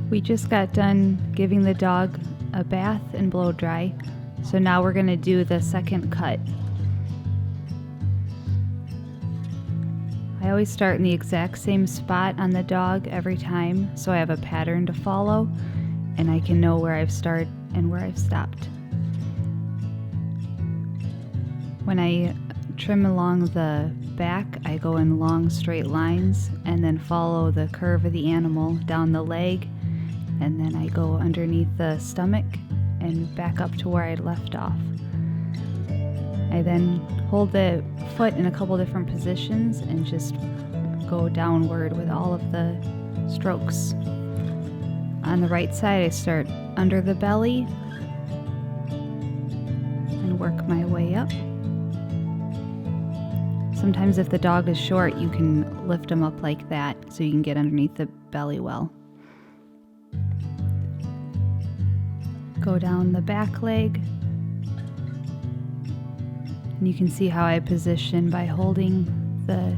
We just got done giving the dog a bath and blow dry, so now we're going to do the second cut. I always start in the exact same spot on the dog every time, so I have a pattern to follow and I can know where I've started and where I've stopped. When I trim along the back, I go in long straight lines and then follow the curve of the animal down the leg, and then I go underneath the stomach and back up to where I left off. I then hold the foot in a couple different positions and just go downward with all of the strokes. On the right side, I start under the belly and work my way up. Sometimes if the dog is short, you can lift them up like that so you can get underneath the belly well. Go down the back leg. And you can see how I position by holding the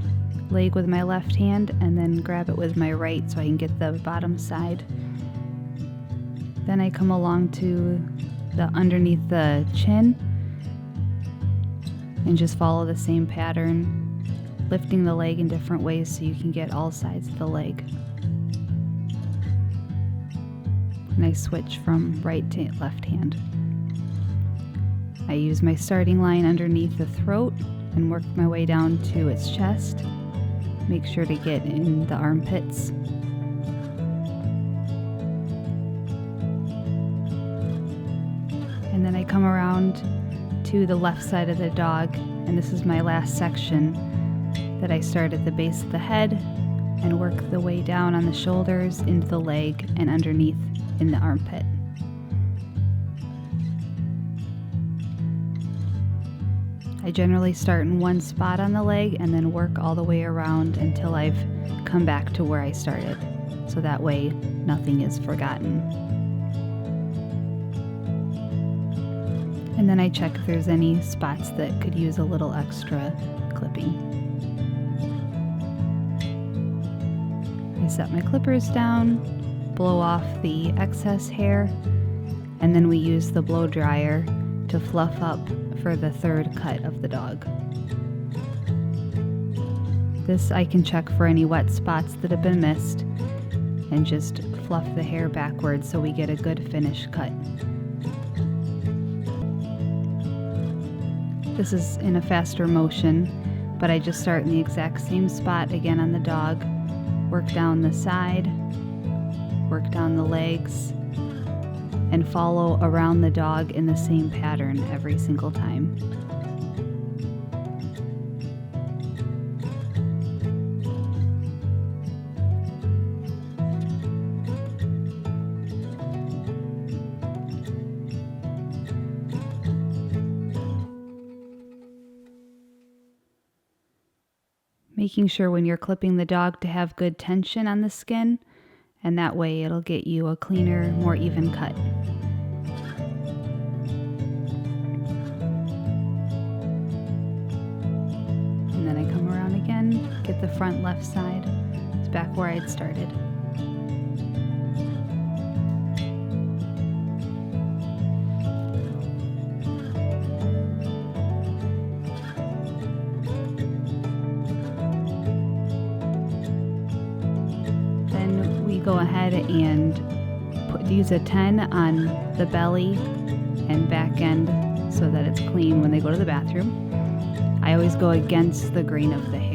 leg with my left hand and then grab it with my right so I can get the bottom side. Then I come along to the underneath the chin and just follow the same pattern, lifting the leg in different ways so you can get all sides of the leg. And I switch from right to left hand. I use my starting line underneath the throat and work my way down to its chest. Make sure to get in the armpits. And then I come around to the left side of the dog, and this is my last section that I start at the base of the head and work the way down on the shoulders into the leg and underneath in the armpit. I generally start in one spot on the leg and then work all the way around until I've come back to where I started, so that way nothing is forgotten. And then I check if there's any spots that could use a little extra clipping. I set my clippers down, blow off the excess hair, and then we use the blow dryer to fluff up for the third cut of the dog. This I can check for any wet spots that have been missed and just fluff the hair backwards so we get a good finished cut. This is in a faster motion, but I just start in the exact same spot again on the dog, work down the side, work down the legs, and follow around the dog in the same pattern every single time. Making sure when you're clipping the dog to have good tension on the skin, and that way it'll get you a cleaner, more even cut. And then I come around again, get the front left side. It's back where I'd started. Go ahead and use a 10 on the belly and back end so that it's clean when they go to the bathroom. I always go against the grain of the hair.